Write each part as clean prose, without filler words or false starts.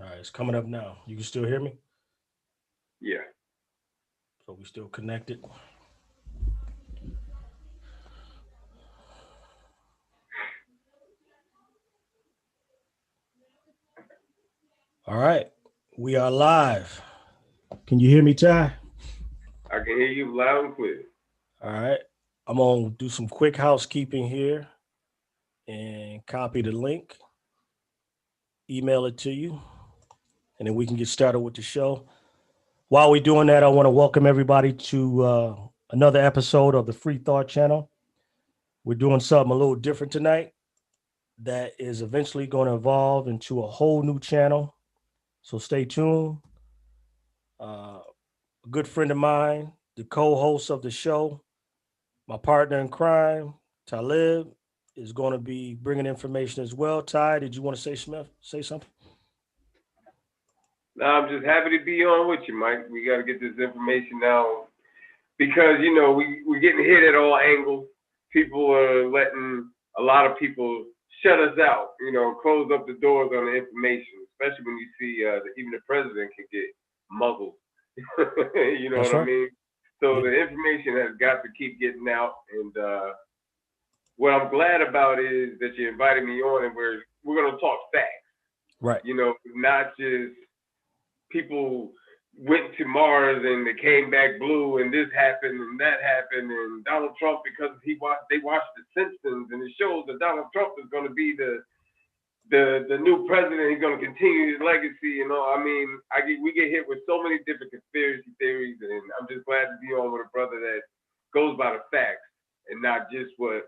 All right, it's coming up now. You can still hear me? Yeah. So we still connected. All right, we are live. Can you hear me, Ty? I can hear you loud and clear. All right, I'm gonna do some quick housekeeping here and copy the link, email it to you, and then we can get started with the show. While we're doing that, I want to welcome everybody to another episode of the Free Thought Channel. We're doing something a little different tonight that is eventually going to evolve into a whole new channel. So stay tuned. A good friend of mine, the co-host of the show, my partner in crime, Talib, is going to be bringing information as well. Ty, did you want to say Smith? Say something? Now I'm just happy to be on with you, Mike. We got to get this information now because we're getting hit at all angles. People are letting a lot of people shut us out. Close up the doors on the information, especially when you see that even the president can get muzzled. You know That's what I right. mean? So Yeah. the information has got to keep getting out, and what I'm glad about is that you invited me on, and we're gonna talk facts. Right. Not just people went to Mars and they came back blue and this happened and that happened and Donald Trump because they watched The Simpsons and it shows that Donald Trump is going to be the new president. He's going to continue his legacy. I mean, we get hit with so many different conspiracy theories, and I'm just glad to be on with a brother that goes by the facts and not just what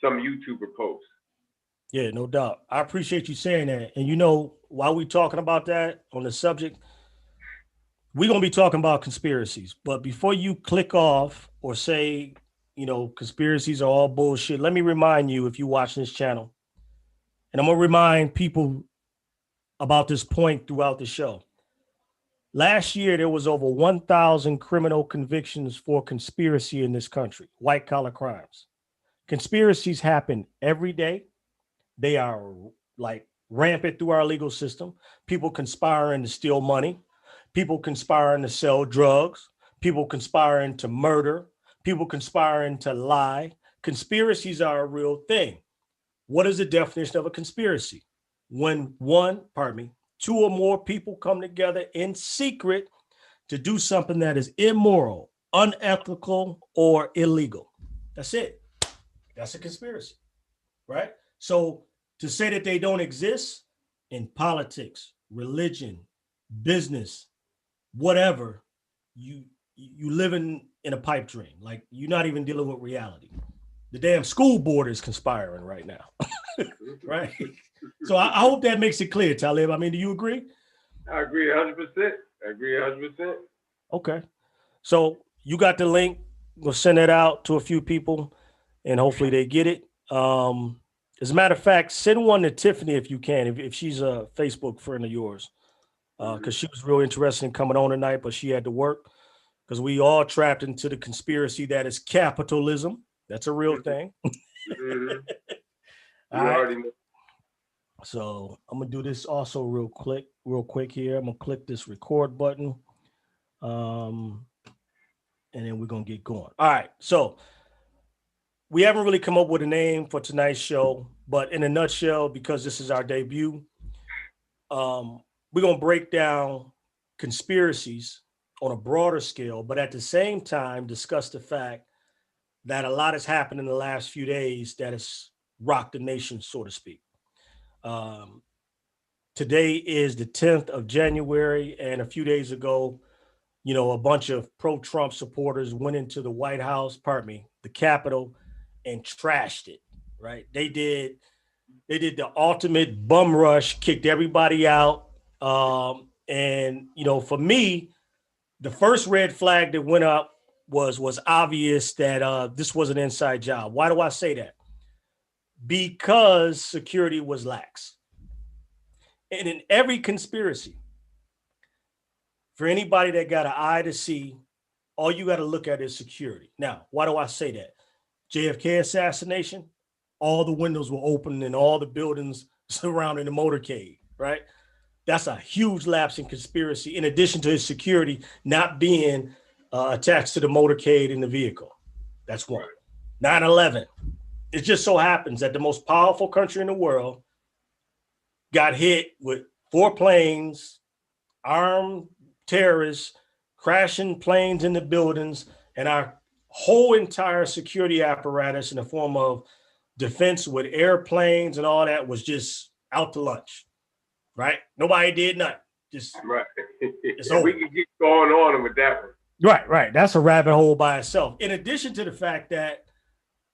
some YouTuber posts. Yeah, no doubt. I appreciate you saying that. And while we talking about that on the subject, we're gonna be talking about conspiracies. But before you click off or say, conspiracies are all bullshit, let me remind you if you watch this channel, and I'm gonna remind people about this point throughout the show. Last year, there was over 1,000 criminal convictions for conspiracy in this country, white collar crimes. Conspiracies happen every day. They are like rampant through our legal system. People conspiring to steal money, people conspiring to sell drugs, people conspiring to murder, people conspiring to lie. Conspiracies are a real thing. What is the definition of a conspiracy? When two or more people come together in secret to do something that is immoral, unethical, or illegal. That's it. That's a conspiracy, right? So to say that they don't exist in politics, religion, business, whatever, you you living in a pipe dream. Like you're not even dealing with reality. The damn school board is conspiring right now, right? So I hope that makes it clear, Talib. I mean, do you agree? I agree 100%. I agree 100%. Okay. So you got the link. We'll send it out to a few people, and hopefully they get it. As a matter of fact, send one to Tiffany if you can, if she's a Facebook friend of yours, because Mm-hmm. she was real interested in coming on tonight, but she had to work because we all trapped into the conspiracy that is capitalism. That's a real thing. Mm-hmm. All You right. already know. So I'm gonna do this also real quick here. I'm gonna click this record button. Um, and then we're gonna get going. All right. So we haven't really come up with a name for tonight's show, but in a nutshell, because this is our debut, um, we're gonna break down conspiracies on a broader scale, but at the same time discuss the fact that a lot has happened in the last few days that has rocked the nation, so to speak. Um, Today is the 10th of January, and a few days ago, a bunch of pro-Trump supporters went into the White House, pardon me, the Capitol, and trashed it. Right? They did the ultimate bum rush, kicked everybody out. And for me, the first red flag that went up was obvious that this was an inside job. Why do I say that? Because security was lax. And in every conspiracy, for anybody that got an eye to see, all you got to look at is security. Now, why do I say that? JFK assassination, all the windows were open in all the buildings surrounding the motorcade, right? That's a huge lapse in conspiracy, in addition to his security not being attached to the motorcade in the vehicle. That's one. 9/11. It just so happens that the most powerful country in the world got hit with 4 planes, armed terrorists, crashing planes into buildings, and our whole entire security apparatus in the form of defense with airplanes and all that was just out to lunch, right? Nobody did nothing. Just right. It's over. We can keep going on with that one. Right. That's a rabbit hole by itself. In addition to the fact that,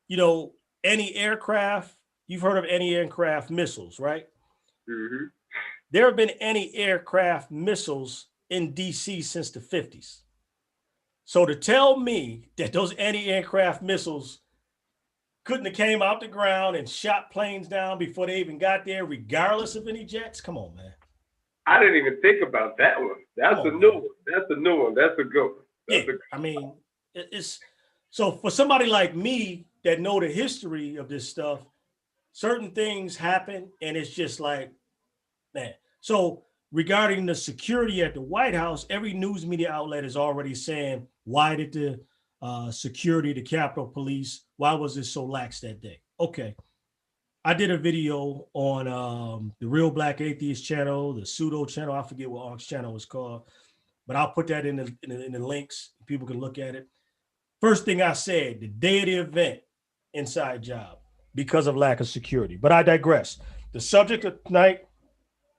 you know, anti-aircraft, you've heard of anti-aircraft missiles, right? Mm-hmm. There have been anti-aircraft missiles in DC since the 50s. So to tell me that those anti-aircraft missiles couldn't have came out the ground and shot planes down before they even got there, regardless of any jets, come on, man. I didn't even think about that one. That's a new one. That's a new one. That's a good one. I mean, it's so for somebody like me that know the history of this stuff, certain things happen and it's just like, man. So regarding the security at the White House, every news media outlet is already saying, why did the security, the Capitol Police, why was it so lax that day? Okay. I did a video on the Real Black Atheist channel, the Pseudo channel. I forget what Ark's channel was called, but I'll put that in the links. People can look at it. First thing I said, the day of the event, inside job because of lack of security. But I digress. The subject of tonight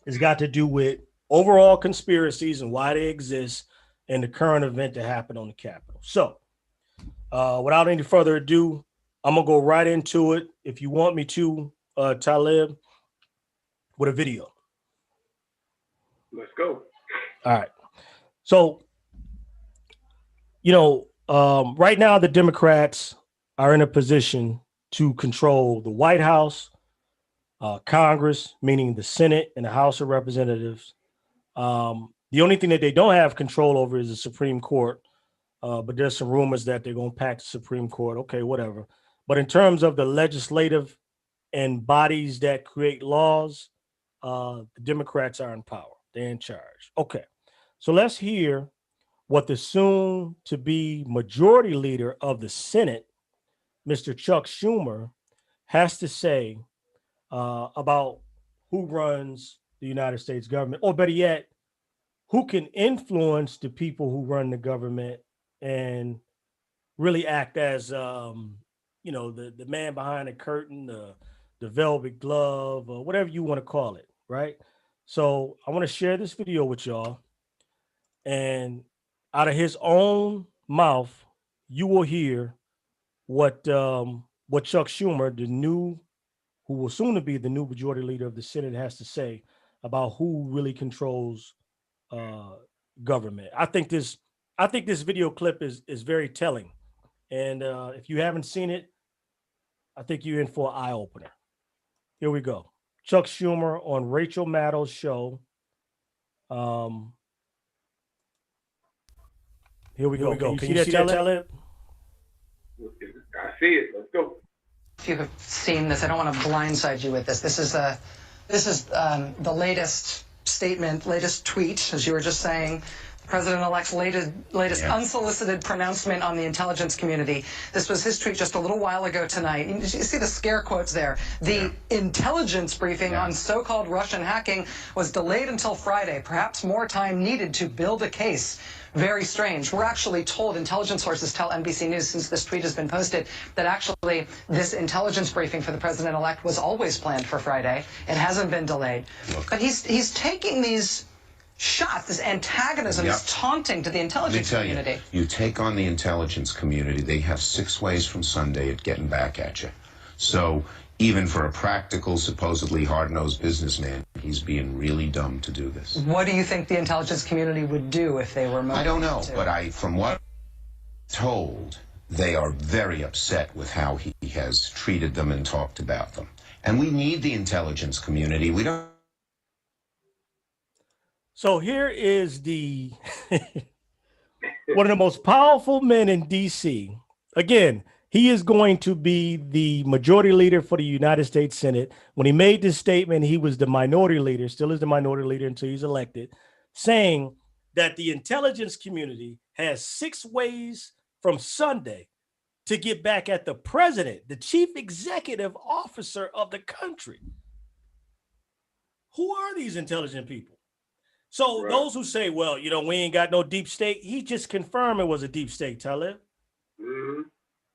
has got to do with overall conspiracies and why they exist and the current event that happened on the Capitol. So without any further ado, I'm going to go right into it. If you want me to, Talib, with a video. Let's go. All right. So, you know, right now the Democrats are in a position to control the White House, Congress, meaning the Senate and the House of Representatives. The only thing that they don't have control over is the Supreme Court. But there's some rumors that they're going to pack the Supreme Court. Okay, whatever. But in terms of the legislative and bodies that create laws, the Democrats are in power. They're in charge. Okay. So let's hear what the soon to be majority leader of the Senate, Mr. Chuck Schumer, has to say about who runs the United States government, or better yet, who can influence the people who run the government and really act as, you know, the man behind the curtain, the velvet glove, or whatever you want to call it, right? So I want to share this video with y'all, and out of his own mouth, you will hear what Chuck Schumer, who will soon to be the new majority leader of the Senate, has to say about who really controls government. I think this video clip is very telling, and if you haven't seen it, I think you're in for an eye opener. Here we go. Chuck Schumer on Rachel Maddow's show. Here we go. Can you see that, Talib? I see it. Let's go. If you have seen this, I don't want to blindside you with this. This is the latest statement, latest tweet, as you were just saying. President-elect's latest unsolicited pronouncement on the intelligence community. This was his tweet just a little while ago tonight. You see the scare quotes there. The intelligence briefing on so-called Russian hacking was delayed until Friday. Perhaps more time needed to build a case. Very strange. We're actually told, intelligence sources tell NBC News since this tweet has been posted, that actually this intelligence briefing for the president-elect was always planned for Friday. It hasn't been delayed. But he's taking these shots, this antagonism, this taunting to the intelligence community. You take on the intelligence community, they have 6 ways from Sunday at getting back at you. So even for a practical, supposedly hard-nosed businessman, he's being really dumb to do this. What do you think the intelligence community would do if they were motivated? I don't know, but from what I'm told, they are very upset with how he has treated them and talked about them. And we need the intelligence community. We don't. So here is one of the most powerful men in DC. Again, He is going to be the majority leader for the United States Senate. When he made this statement, he was the minority leader, still is the minority leader until he's elected, saying that the intelligence community has 6 ways from Sunday to get back at the president, the chief executive officer of the country. Who are these intelligent people? So those who say, well, you know, we ain't got no deep state, he just confirmed it was a deep state, Talib. Mm-hmm.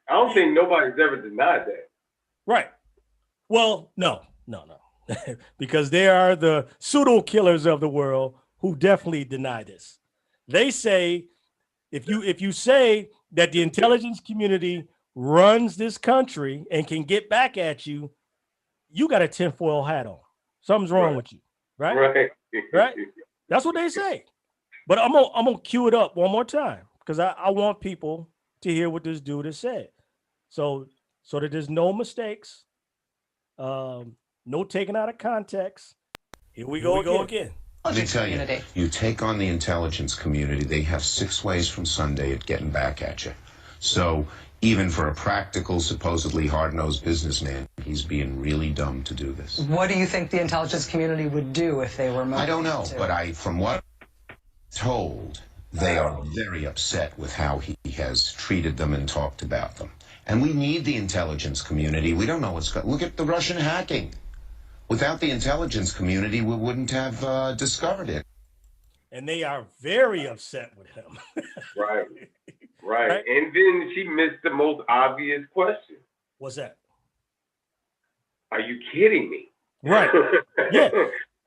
I don't think nobody's ever denied that. Right. Well, no. Because there are the pseudo killers of the world who definitely deny this. They say, if you say that the intelligence community runs this country and can get back at you, you got a tinfoil hat on. Something's wrong with you, right? Right. That's what they say. But I'm gonna cue it up one more time because I want people to hear what this dude has said. So that there's no mistakes, no taken out of context. Here we go again. Let me tell you, you take on the intelligence community, they have 6 ways from Sunday at getting back at you. So even for a practical, supposedly hard-nosed businessman, he's being really dumb to do this. What do you think the intelligence community would do if they were motivated? I don't know, but from what I'm told, they are very upset with how he has treated them and talked about them. And we need the intelligence community. We don't know what's going on. Look at the Russian hacking. Without the intelligence community, we wouldn't have discovered it. And they are very upset with him. Right. And then she missed the most obvious question. What's that? Are you kidding me? Right. Yeah.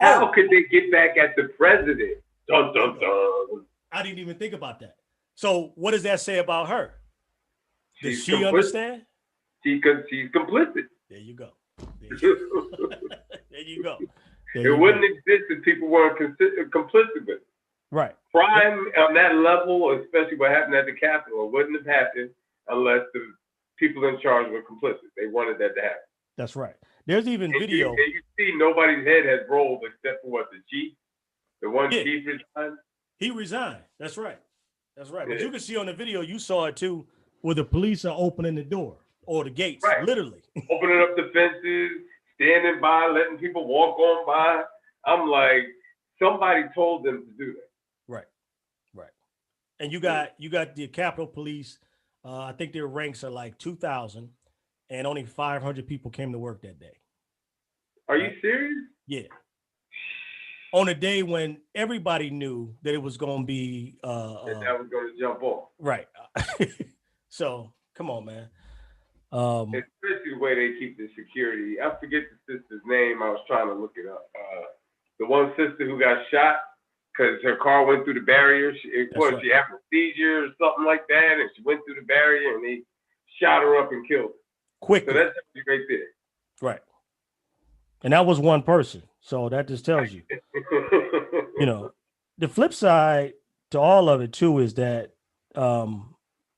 How could they get back at the president? Dun, dun, dun. I didn't even think about that. So what does that say about her? Does she complicit. understand? She's complicit. There you go. There you go. It wouldn't exist if people weren't complicit with it. Right. Crime on that level, especially what happened at the Capitol, wouldn't have happened unless the people in charge were complicit. They wanted that to happen. That's right. There's even video. And you see nobody's head has rolled except for the chief? The one chief resigned? He resigned. That's right. But you can see on the video, you saw it too, where the police are opening the door or the gates, literally. Opening up the fences, standing by, letting people walk on by. I'm like, somebody told them to do that. Right. And you got the Capitol Police. I think their ranks are like 2,000, and only 500 people came to work that day. Are you serious? Yeah. On a day when everybody knew that it was going to be that was going to jump off. Right. So come on, man. Especially the way they keep the security. I forget the sister's name. I was trying to look it up. The one sister who got shot because her car went through the barrier. She had a seizure or something like that, and she went through the barrier, and they shot her up and killed her. Quickly. So that's right there. Right. And that was one person. So that just tells you. You know, the flip side to all of it too is that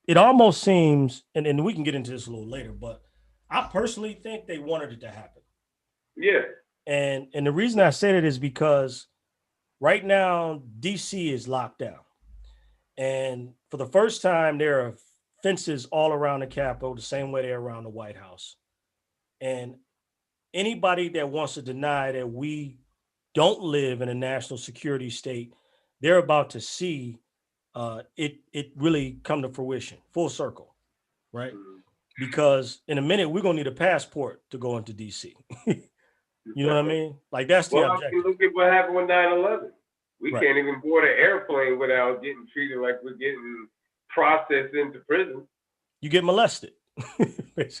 it almost seems, and we can get into this a little later, but I personally think they wanted it to happen. Yeah. And the reason I say it is because right now DC is locked down. And for the first time, there are fences all around the Capitol, the same way they're around the White House. And anybody that wants to deny that we don't live in a national security state, they're about to see it really come to fruition, full circle, right? Because in a minute, we're going to need a passport to go into DC. You know what I mean? Like that's the objective. Look at what happened with 9/11. We can't even board an airplane without getting treated like we're getting processed into prison. You get molested.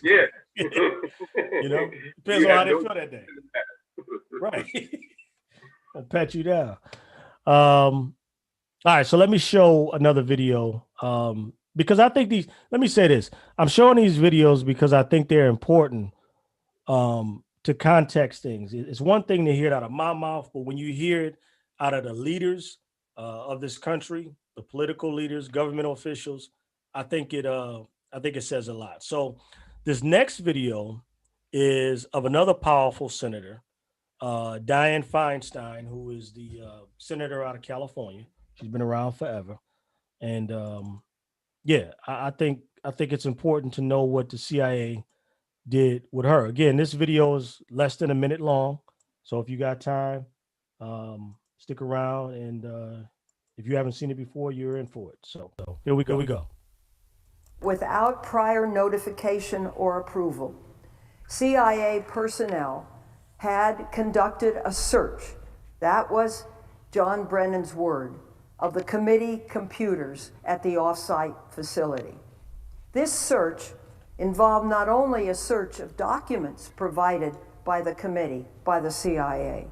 Yeah. You know, depends on how they feel that day. Right. I'll pat you down. All right, so let me show another video because I think let me say this. I'm showing these videos because I think they're important to context things. It's one thing to hear it out of my mouth, but when you hear it out of the leaders of this country, the political leaders, governmental officials, I think it says a lot. So this next video is of another powerful senator, Dianne Feinstein, who is the senator out of California. She's been around forever. And I think I think it's important to know what the CIA did with her. Again, this video is less than a minute long. So if you got time, stick around. And if you haven't seen it before, you're in for it. So here we go. Without prior notification or approval, CIA personnel had conducted a search, that was John Brennan's word, of the committee computers at the off-site facility. This search involved not only a search of documents provided by the committee, by the CIA,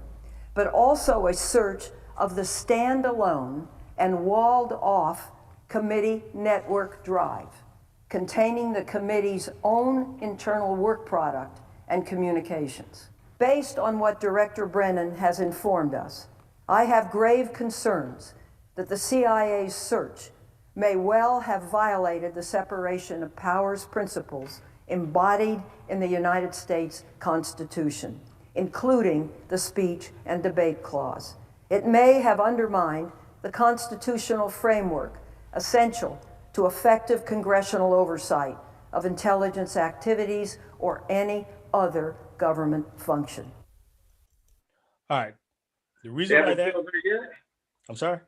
but also a search of the standalone and walled-off committee network drive containing the committee's own internal work product and communications. Based on what Director Brennan has informed us, I have grave concerns that the CIA's search may well have violated the separation of powers principles embodied in the United States Constitution, including the speech and debate clause. It may have undermined the constitutional framework essential to effective congressional oversight of intelligence activities or any other government function. All right. The They reason why haven't that killed her yet? I'm sorry.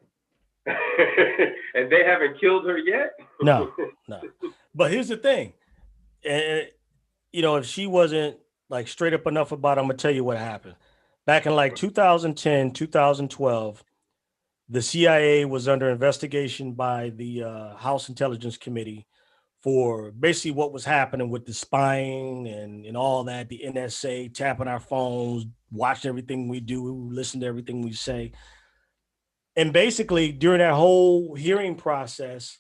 And they haven't killed her yet? No. But here's the thing. And if she wasn't like straight up enough about it, I'm gonna tell you what happened. Back in like 2010, 2012, the CIA was under investigation by the House Intelligence Committee for basically what was happening with the spying and all that, the NSA tapping our phones, watching everything we do, listen to everything we say. And basically during that whole hearing process,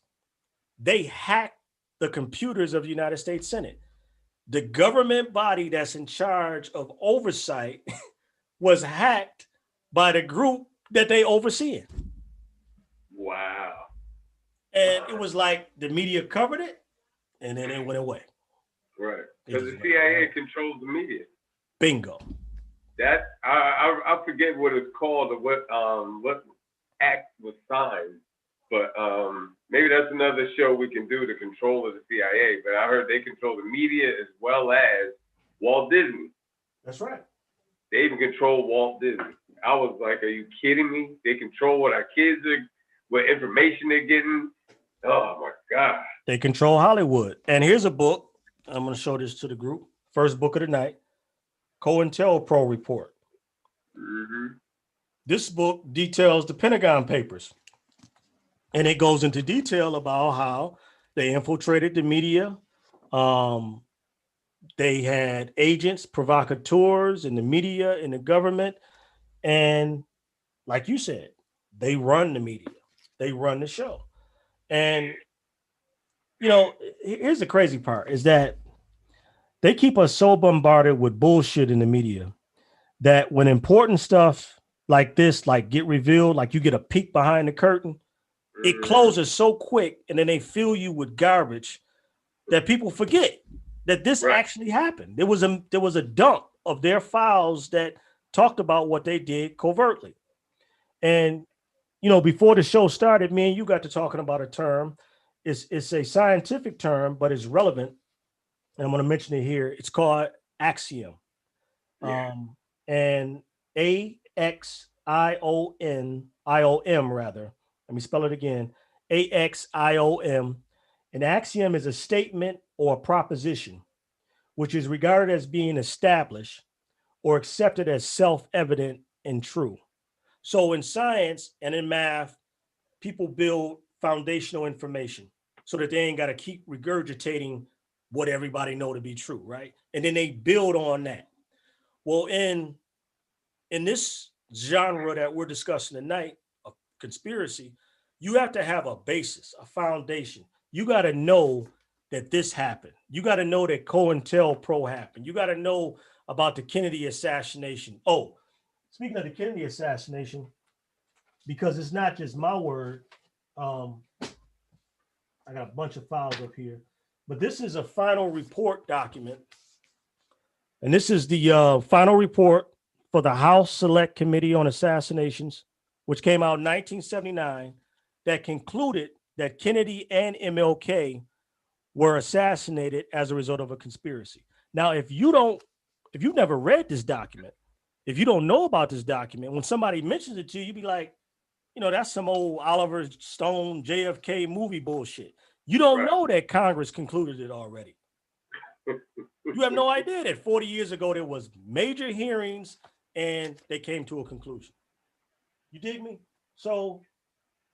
they hacked the computers of the United States Senate. The government body that's in charge of oversight was hacked by the group that they overseeing. Wow. And it was like the media covered it and then it went away. Right. Because the CIA controls the media. Bingo. That I forget what it's called or what act was signed, but maybe that's another show we can do, the control of the CIA. But I heard they control the media as well as Walt Disney. That's right. They even control Walt Disney. I was like, are you kidding me? They control what our kids are, what information they're getting. Oh my God. They control Hollywood. And here's a book. I'm going to show this to the group. First book of the night, COINTELPRO report. Mm-hmm. This book details the Pentagon Papers. And it goes into detail about how they infiltrated the media. They had agents, provocateurs in the media, in the government. And like you said, they run the media. They run the show. And, here's the crazy part is that they keep us so bombarded with bullshit in the media that when important stuff like this, like get revealed, like you get a peek behind the curtain, it closes so quick and then they fill you with garbage that people forget that this actually happened. There was a dump of their files that talked about what they did covertly. And, before the show started, me and you got to talking about a term. It's a scientific term, but it's relevant. And I'm going to mention it here. It's called axiom. And AXIOM rather. Let me spell it again. AXIOM. An axiom is a statement or a proposition, which is regarded as being established or accepted as self-evident and true. So in science and in math, people build foundational information so that they ain't got to keep regurgitating what everybody know to be true, right? And then they build on that. Well, in this genre that we're discussing tonight, a conspiracy, you have to have a basis, a foundation. You got to know that this happened. You got to know that COINTELPRO happened. You got to know about the Kennedy assassination. Oh, speaking of the Kennedy assassination, because it's not just my word, I got a bunch of files up here, but this is a final report document. And this is the final report for the House Select Committee on Assassinations, which came out in 1979, that concluded that Kennedy and MLK were assassinated as a result of a conspiracy. Now, if you've never read this document, if you don't know about this document, when somebody mentions it to you, you'd be like, that's some old Oliver Stone JFK movie bullshit. You don't know that Congress concluded it already. You have no idea that 40 years ago there was major hearings and they came to a conclusion. You dig me? So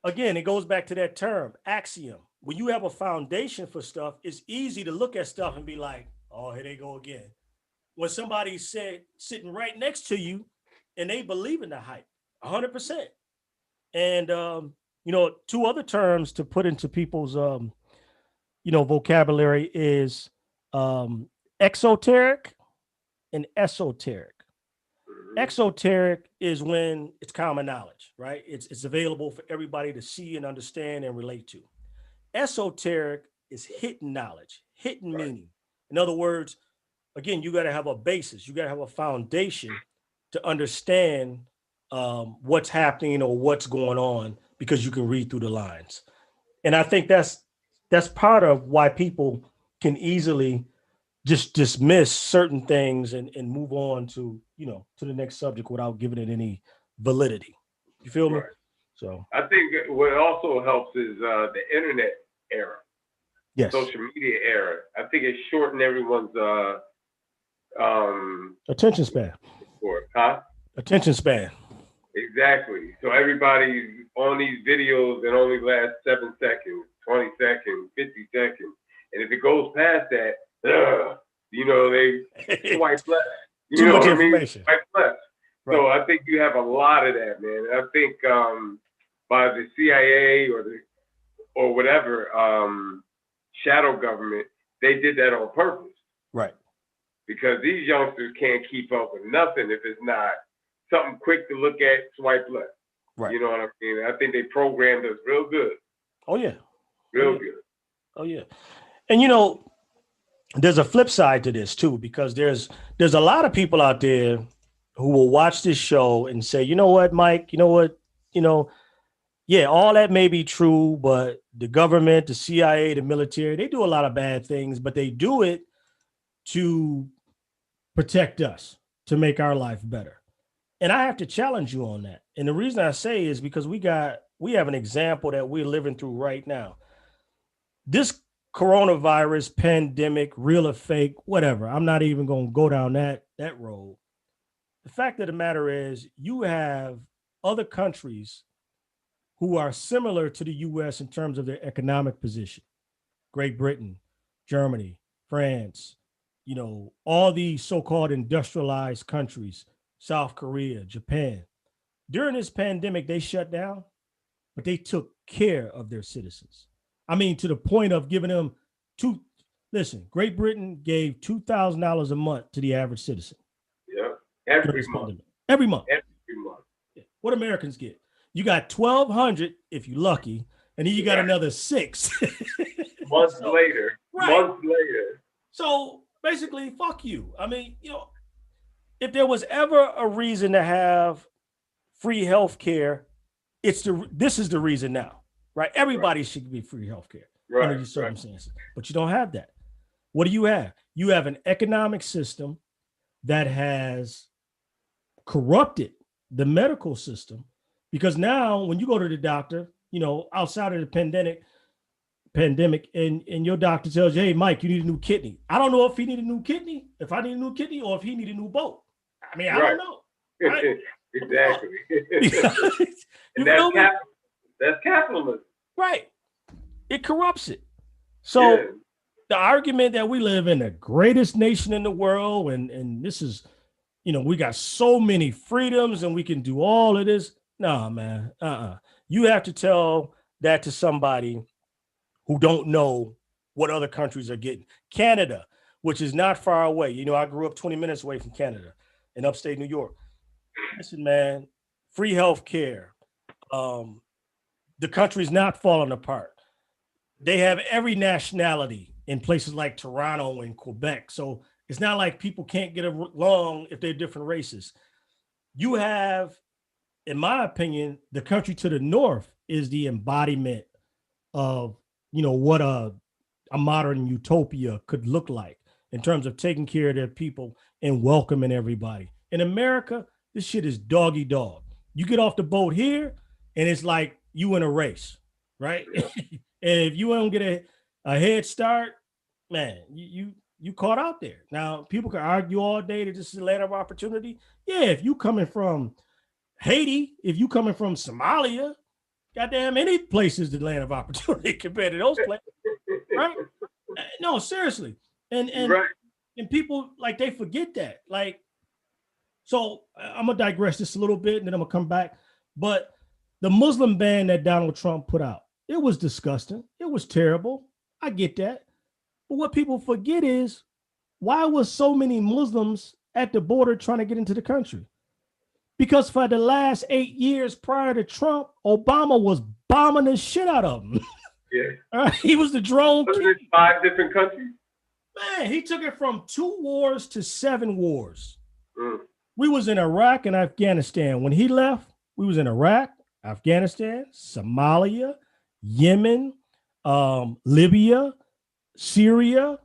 again, it goes back to that term, axiom. When you have a foundation for stuff, it's easy to look at stuff and be like, oh, here they go again. When somebody's sitting right next to you and they believe in the hype, 100%. And, two other terms to put into people's, vocabulary is exoteric and esoteric. Exoteric is when it's common knowledge, right? It's available for everybody to see and understand and relate to. Esoteric is hidden knowledge, hidden meaning. In other words, again, you got to have a basis. You got to have a foundation to understand what's happening or what's going on, because you can read through the lines. And I think that's part of why people can easily just dismiss certain things and move on to the next subject without giving it any validity. You feel me? So I think what also helps is the internet era. Yes. Social media era. I think it shortened everyone's attention span. Attention span. Exactly. So everybody's on these videos that only last 7 seconds, 20 seconds, 50 seconds. And if it goes past that, they swipe left. Too much information. Swipe left. Right. So I think you have a lot of that, man. I think by the CIA or whatever shadow government, they did that on purpose. Right. Because these youngsters can't keep up with nothing if it's not something quick to look at, swipe left. Right. You know what I mean? I think they programmed us real good. Oh yeah. Real good. Oh yeah. And there's a flip side to this too, because there's a lot of people out there who will watch this show and say, you know what, Mike, yeah, all that may be true, but the government, the CIA, the military, they do a lot of bad things, but they do it to protect us, to make our life better. And I have to challenge you on that. And the reason I say is because we have an example that we're living through right now. This coronavirus pandemic, real or fake, whatever. I'm not even going to go down that road. The fact of the matter is you have other countries who are similar to the U.S. in terms of their economic position. Great Britain, Germany, France, all these so-called industrialized countries, South Korea, Japan. During this pandemic, they shut down, but they took care of their citizens. I mean, to the point of giving them Great Britain gave $2,000 a month to the average citizen. Yeah, every month. Every month. Every month. Yeah. What Americans get? You got $1,200 if you're lucky, and then you got another $600. Months later. Right. Months later. So basically, fuck you. I mean, if there was ever a reason to have free health care, this is the reason now, right? Everybody should be free health care under these circumstances, but you don't have that. What do you have? You have an economic system that has corrupted the medical system, because now when you go to the doctor, outside of the pandemic and your doctor tells you, hey, Mike, you need a new kidney. I don't know if he need a new kidney, if I need a new kidney, or if he need a new boat. I mean, I don't know. Right? Exactly. And that's capitalism. Right. It corrupts it. So the argument that we live in the greatest nation in the world, and this is, we got so many freedoms and we can do all of this. No, man. You have to tell that to somebody who don't know what other countries are getting. Canada, which is not far away. I grew up 20 minutes away from Canada in upstate New York. Listen, man, free health care. The country's not falling apart. They have every nationality in places like Toronto and Quebec. So it's not like people can't get along if they're different races. You have, in my opinion, the country to the north is the embodiment of, what a a modern utopia could look like in terms of taking care of their people and welcoming everybody. In America, this shit is doggy dog. You get off the boat here, and it's like you in a race, right? And if you don't get a head start, man, you caught out there. Now, people can argue all day that this is a land of opportunity. Yeah, if you coming from Haiti, if you coming from Somalia, goddamn, any place is the land of opportunity compared to those places, right? No, seriously. And Right. and people, like, they forget that. Like, so I'm gonna digress just a little bit and then I'm gonna come back. But the Muslim ban that Donald Trump put out, it was disgusting. It was terrible. I get that. But what people forget is, why was so many Muslims at the border trying to get into the country? Because for the last 8 years prior to Trump, Obama was bombing the shit out of them. Yeah. He was the drone Wasn't king. it 5 different countries? Man, he took it from 2 wars to 7 wars. Mm. We was in Iraq and Afghanistan. When he left, we was in Iraq, Afghanistan, Somalia, Yemen, Libya, Syria.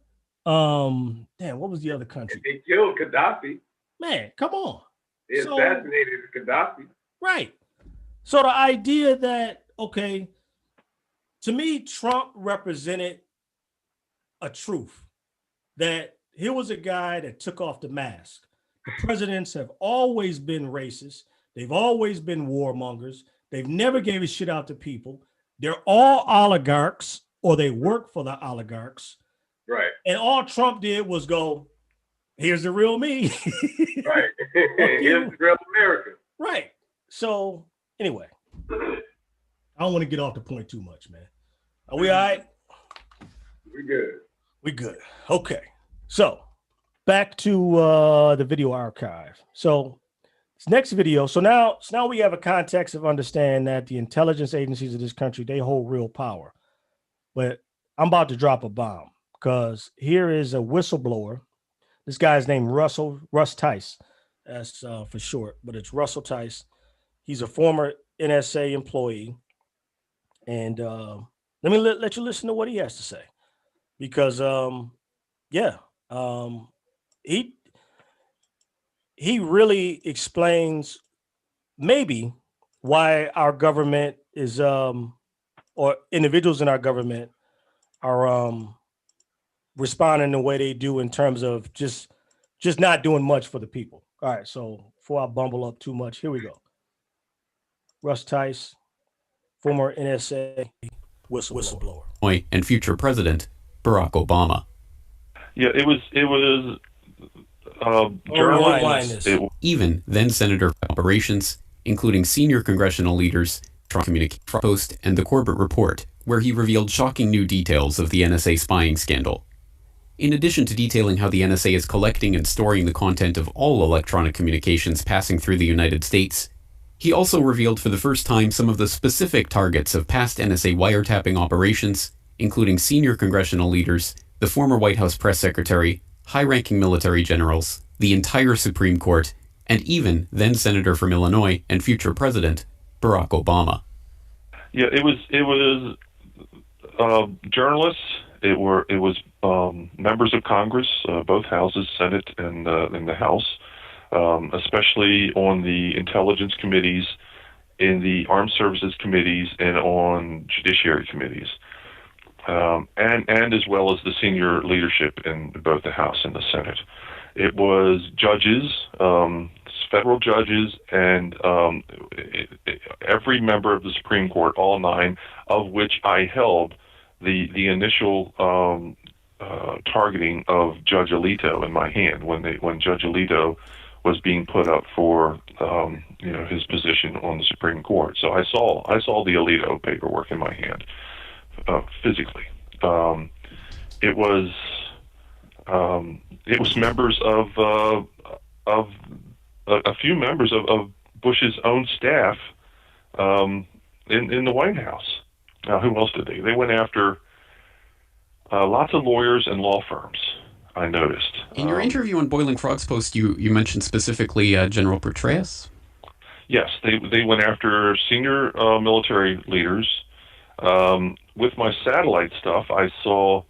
Damn, what was the other country? They killed Gaddafi. Man, come on. They So- assassinated Gaddafi. Right. So the idea that, okay, to me, Trump represented a truth that here was a guy that took off the mask. The presidents have always been racist. They've always been warmongers. They've never gave a shit out to people. They're all oligarchs, or they work for the oligarchs. Right. And all Trump did was go, here's the real me. Right. Here's real America. Right. So anyway, I don't want to get off the point too much, man. Are we all right? We good. We good. Okay. So back to the video archive. So this next video. So now we have a context of understand that the intelligence agencies of this country, they hold real power. But I'm about to drop a bomb because here is a whistleblower. This guy's named Russ Tice. That's for short, but it's Russell Tice. He's a former NSA employee. And let me let you listen to what he has to say. Because he really explains maybe why our government is or individuals in our government are responding the way they do in terms of just not doing much for the people. All right, so before I bumble up too much, here we go. Russ Tice, former NSA whistleblower. And future President Barack Obama. Yeah, it was journalists. Even then Senator for Operations, including senior congressional leaders, Trump Communication Post, and the Corbett Report, where he revealed shocking new details of the NSA spying scandal. In addition to detailing how the NSA is collecting and storing the content of all electronic communications passing through the United States, he also revealed for the first time some of the specific targets of past NSA wiretapping operations, including senior congressional leaders, the former White House press secretary, high-ranking military generals, the entire Supreme Court, and even then Senator from Illinois and future President Barack Obama. Yeah, it was journalists. It was members of Congress, both houses, Senate and the House, especially on the intelligence committees, in the armed services committees, and on judiciary committees, and as well as the senior leadership in both the House and the Senate. It was judges, federal judges, and every member of the Supreme Court, all 9, of which I held the initial targeting of Judge Alito in my hand when Judge Alito was being put up for his position on the Supreme Court. So I saw the Alito paperwork in my hand physically. It was members of a few members of Bush's own staff in the White House. Who else did they? They went after lots of lawyers and law firms, I noticed. In your interview on Boiling Frogs Post, you mentioned specifically General Petraeus? Yes, they went after senior military leaders. With my satellite stuff, I saw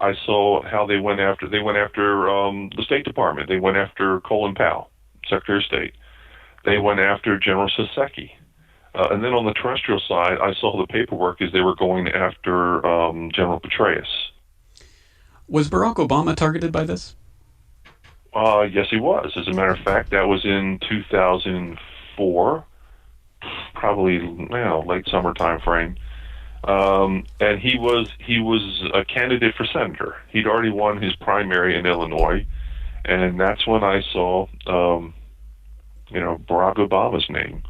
I saw how they went after the State Department. They went after Colin Powell, Secretary of State. They went after General Saseki. And then on the terrestrial side, I saw the paperwork as they were going after General Petraeus. Was Barack Obama targeted by this? Yes, he was. As a matter of fact, that was in 2004, probably late summer time frame. And he was a candidate for senator. He'd already won his primary in Illinois, and that's when I saw, Barack Obama's name.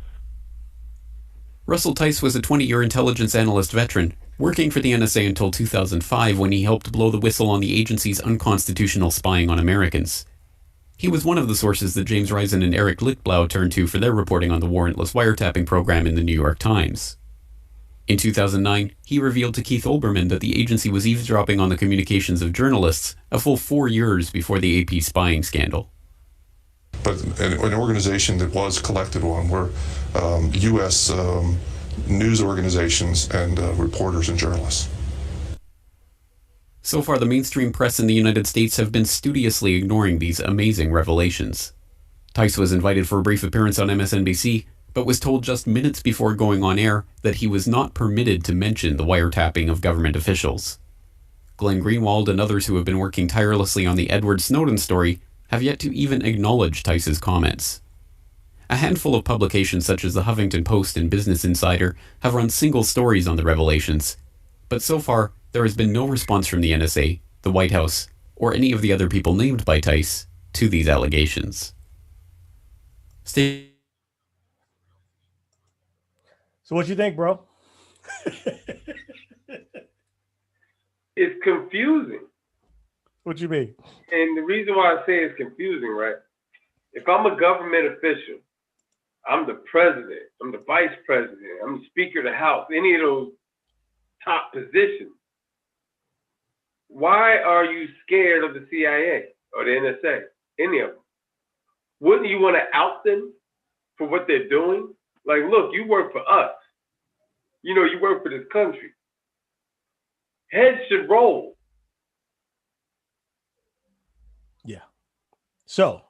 Russell Tice was a 20-year intelligence analyst veteran, working for the NSA until 2005 when he helped blow the whistle on the agency's unconstitutional spying on Americans. He was one of the sources that James Risen and Eric Lichtblau turned to for their reporting on the warrantless wiretapping program in the New York Times. In 2009, he revealed to Keith Olbermann that the agency was eavesdropping on the communications of journalists a full 4 years before the AP spying scandal. But an organization that was collected on were U.S. News organizations and reporters and journalists. So far, the mainstream press in the United States have been studiously ignoring these amazing revelations. Tice was invited for a brief appearance on MSNBC, but was told just minutes before going on air that he was not permitted to mention the wiretapping of government officials. Glenn Greenwald and others who have been working tirelessly on the Edward Snowden story have yet to even acknowledge Tice's comments. A handful of publications such as the Huffington Post and Business Insider have run single stories on the revelations, but so far there has been no response from the NSA, the White House, or any of the other people named by Tice to these allegations. So what you think, bro? It's confusing. What you mean? And the reason why I say it's confusing, right? If I'm a government official, I'm the president, I'm the vice president, I'm the speaker of the House, any of those top positions, why are you scared of the CIA or the NSA? Any of them? Wouldn't you want to out them for what they're doing? Like, look, you work for us. You work for this country. Heads should roll. Yeah. So,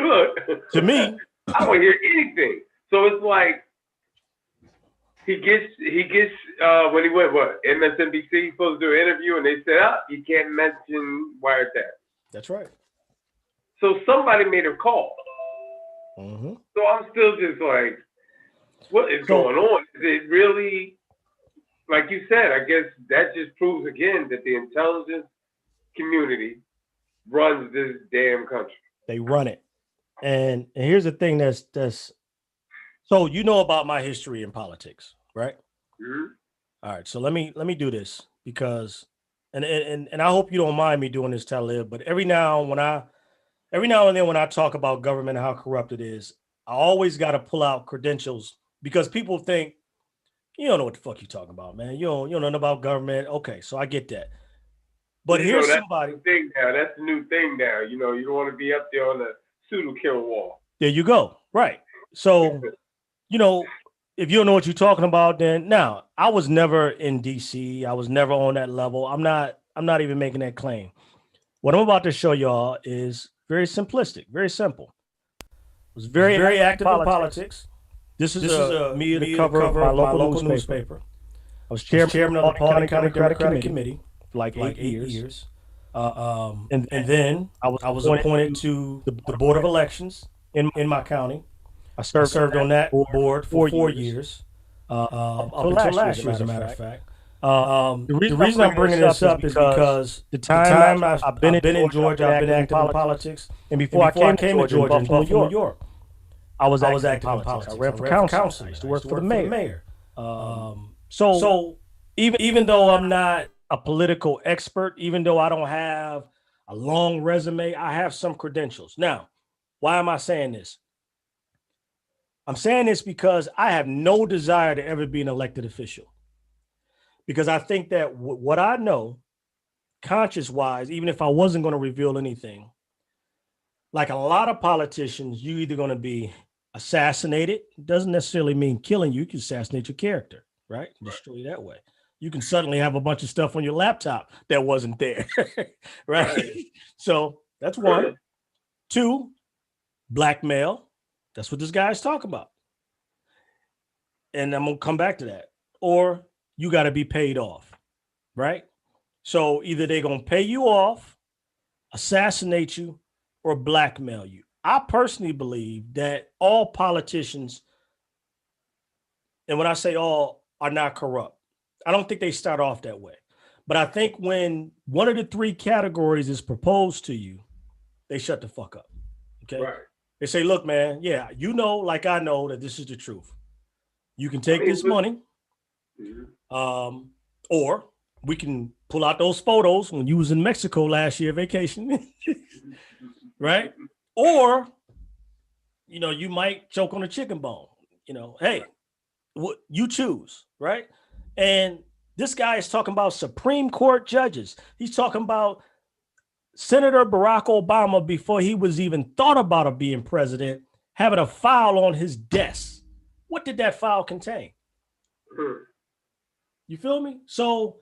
look, to me, I don't hear anything. So it's like he gets when he went MSNBC supposed to do an interview and they said, you can't mention wiretap. That's right. So somebody made a call. Mm-hmm. So I'm still just like, what is going on? Is it really, like you said, I guess that just proves again that the intelligence community runs this damn country. They run it. And here's the thing that's so you know about my history in politics, right? Mm-hmm. All right. So let me do this because and I hope you don't mind me doing this, Talib, but every now and then when I talk about government and how corrupt it is, I always got to pull out credentials because people think you don't know what the fuck you're talking about, man. You don't know about government. Okay, so I get that. But here's somebody. That's the new thing now. You don't want to be up there on the pseudo kill wall. There you go. Right. So, if you don't know what you're talking about, then now I was never in DC. I was never on that level. I'm not even making that claim. What I'm about to show y'all is very simplistic, very simple. I was very active in politics. This is me at the cover of my local newspaper. I was chairman of the Paulding County Democratic Committee for like 8 years. And then I was appointed to the Board of Elections in my county. I served on that board for 4 years, up until last year, as a matter of fact. The reason I'm bringing this up is because the time I've been in Georgia, I've been active in politics, and before I came to Georgia, in Buffalo, New York, I was active in politics. I ran for council. I used to work for the mayor. So even though I'm not a political expert, even though I don't have a long resume, I have some credentials. Now, why am I saying this? I'm saying this because I have no desire to ever be an elected official. Because I think that what I know, conscious-wise, even if I wasn't going to reveal anything, like a lot of politicians, you're either going to be assassinated. It doesn't necessarily mean killing you. You can assassinate your character, right? Destroy you that way. you can suddenly have a bunch of stuff on your laptop that wasn't there. Right? So that's one. Two, blackmail. That's what this guy is talking about. And I'm going to come back to that. Or you got to be paid off, right? So either they're going to pay you off, assassinate you, or blackmail you. I personally believe that all politicians, and when I say all, are not corrupt. I don't think they start off that way. But I think when one of the three categories is proposed to you, they shut the fuck up. Okay. Right. They say, look, man, yeah, you know, like I know that this is the truth. You can take this money, or we can pull out those photos when you was in Mexico last year vacation, right? Or, you know, you might choke on a chicken bone. You know, hey, what you choose, right? And this guy is talking about Supreme Court judges. He's talking about Senator Barack Obama before he was even thought about being president, having a file on his desk. What did that file contain? You feel me? So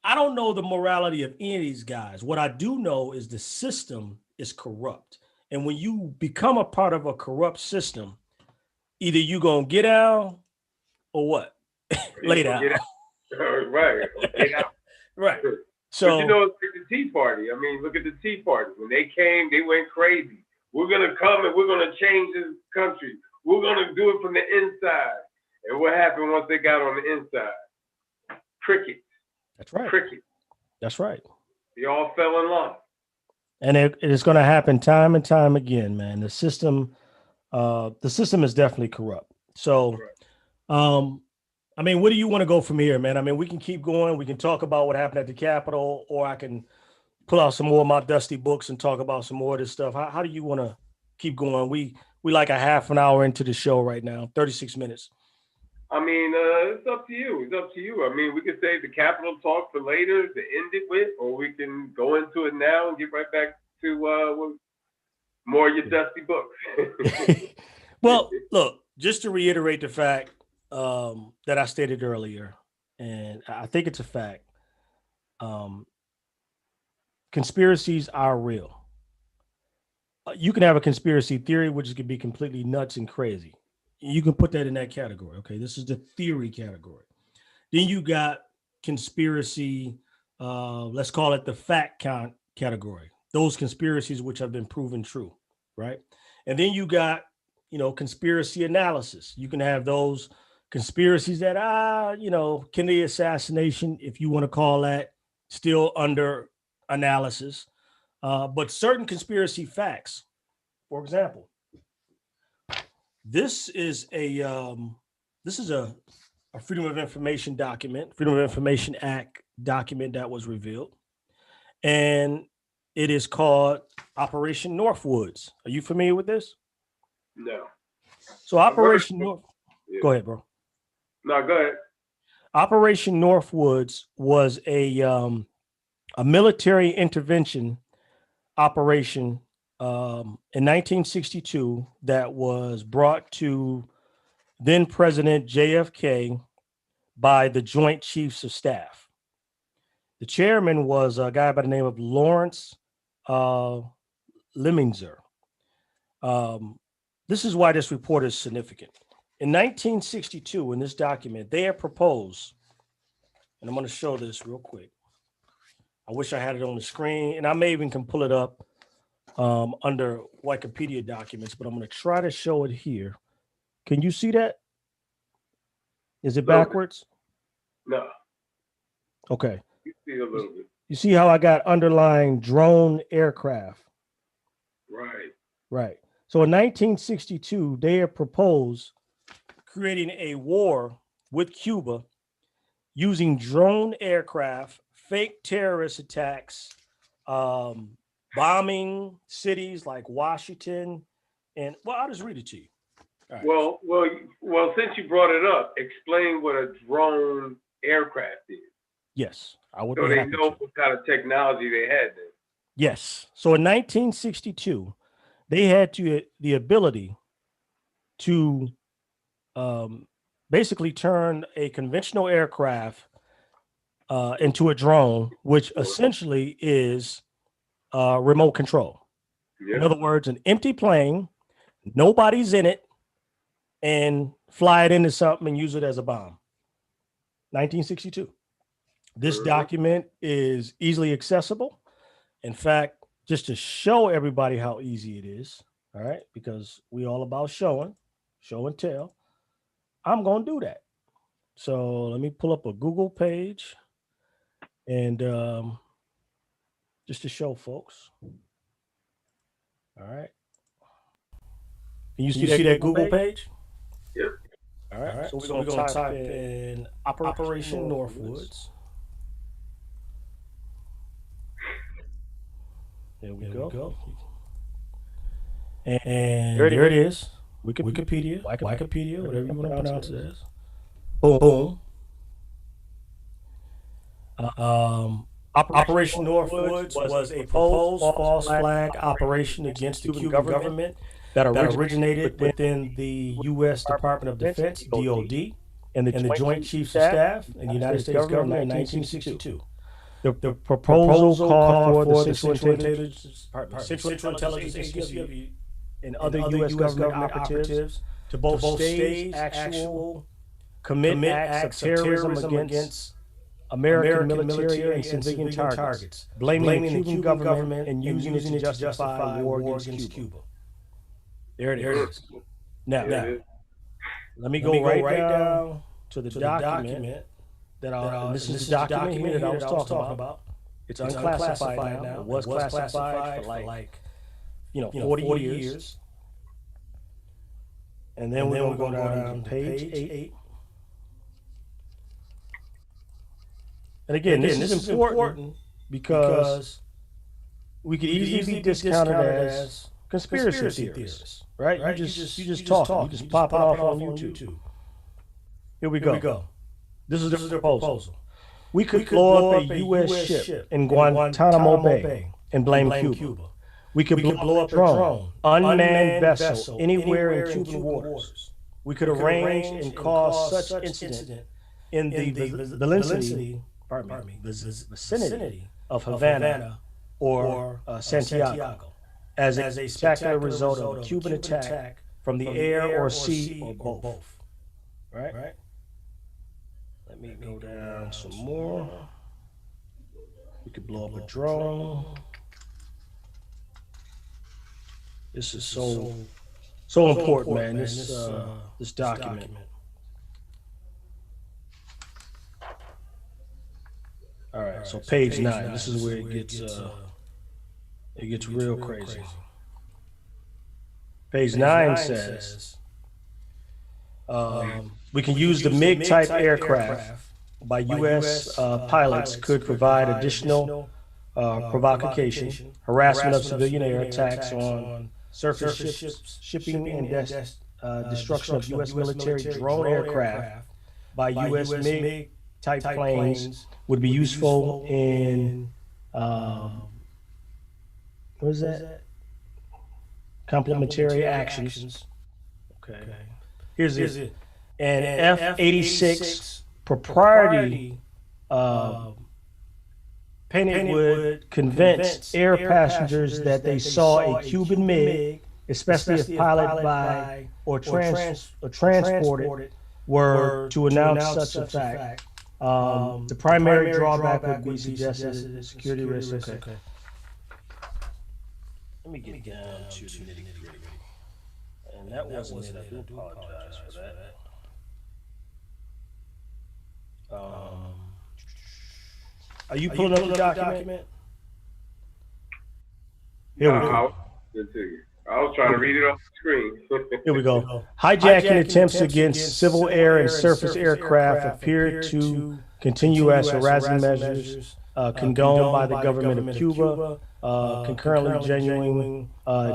I don't know the morality of any of these guys. What I do know is the system is corrupt. And when you become a part of a corrupt system, either you going to get out or what? Lay down. Right. Get out. Right. So, but you know, it's like the Tea Party. I mean, look at the Tea Party. When they came, they went crazy. We're going to come and we're going to change this country. We're going to do it from the inside. And what happened once they got on the inside? Crickets. That's right. Crickets. That's right. They all fell in line. And it is going to happen time and time again, man. The system is definitely corrupt. So, I mean, where do you want to go from here, man? I mean, we can keep going. We can talk about what happened at the Capitol, or I can pull out some more of my dusty books and talk about some more of this stuff. How do you want to keep going? We like a half an hour into the show right now, 36 minutes. I mean, it's up to you. It's up to you. I mean, we could save the Capitol talk for later to end it with, or we can go into it now and get right back to more of your dusty books. Well, look, just to reiterate the fact that I stated earlier, and I think it's a fact, conspiracies are real. You can have a conspiracy theory, which can be completely nuts and crazy. You can put that in that category. Okay, this is the theory category. Then you got conspiracy, let's call it the fact count category. Those conspiracies which have been proven true, right? And then you got, you know, conspiracy analysis. You can have those conspiracies that Kennedy assassination, if you want to call that, still under analysis. But certain conspiracy facts, for example, this is a Freedom of Information document, Freedom of Information Act document that was revealed, and it is called Operation Northwoods. Are you familiar with this? No. So Operation North. Yeah. Go ahead, bro. No, go ahead. Operation Northwoods was a military intervention operation in 1962 that was brought to then President JFK by the Joint Chiefs of Staff. The chairman was a guy by the name of Lawrence Lemingser. This is why this report is significant. In 1962, in this document, they had proposed, and I'm going to show this real quick. I wish I had it on the screen, and I may even can pull it up under Wikipedia documents, but I'm going to try to show it here. Can you see that? Is it backwards? No. Okay. You see a little bit. You see how I got underlying drone aircraft? Right. Right. So in 1962, they had proposed creating a war with Cuba using drone aircraft, fake terrorist attacks, bombing cities like Washington, and I'll just read it to you. Right. Well. Since you brought it up, explain what a drone aircraft is. Yes, I would. So they know what kind of technology they had then. Yes. So in 1962, they had the ability to basically turn a conventional aircraft into a drone, which essentially is remote control. Yeah. In other words, an empty plane, nobody's in it, and fly it into something and use it as a bomb. 1962. This document is easily accessible. In fact, just to show everybody how easy it is, all right, because we all about show and tell, I'm going to do that. So let me pull up a Google page and just to show folks. All right. Can you see that Google page? Yep. All right. So we're going to type in Operation Northwoods. There we go. And there it is. Wikipedia, whatever you want to pronounce it as. Boom. Operation Northwoods was a proposed false flag operation against the Cuban government that originated within the U.S. Department of Defense, DOD, and the Joint Chiefs of Staff in the United States government in 1962. The proposal called for the Central Intelligence Agency and other U.S. government operatives to both stage actual commit acts of terrorism against American military and civilian targets, blaming the Cuban government and using it to justify war against Cuba. There it is. Now, let me go right down to the document that this is the document here that I was talking about. It's unclassified now. It was classified for like 40 years. And then we're going to go down to page 8. And again, this is important because we could easily be discounted as conspiracy theorists, right? You just talk, you just pop it off on YouTube. Here we go. This is the proposal. We could blow up a U.S. ship in Guantanamo Bay and blame Cuba. We could blow up a drone, unmanned vessel anywhere in Cuban waters. We could arrange and cause such incident in the vicinity of Havana or Santiago as a spectacular result of a Cuban attack from the air or sea or both. Right? Let me go down some more. We could blow up a drone. This is so important, man. This document. All right, so page 9. This is where it gets real crazy. Page 9 says we can use the MiG-type aircraft by U.S. pilots could provide additional provocation, harassment of civilian air attacks on surface ships, shipping and destruction of U.S. military drone aircraft by U.S. MiG-type planes would be useful in what is that? Complementary actions. Okay. Here's it. An F-86 propriety painted would convince air passengers that they saw a Cuban MiG, especially if piloted by or transported, were to announce such a fact. The primary drawback would be suggested security risk. Okay. Let me get down to the nitty-gritty. And that wasn't it. I do apologize for that. Are you pulling up the document? Here we go. I was trying to read it off the screen. Here we go. Hijacking attempts against civil air and surface aircraft appear to continue as harassing measures condoned by the government of Cuba, concurrently genuine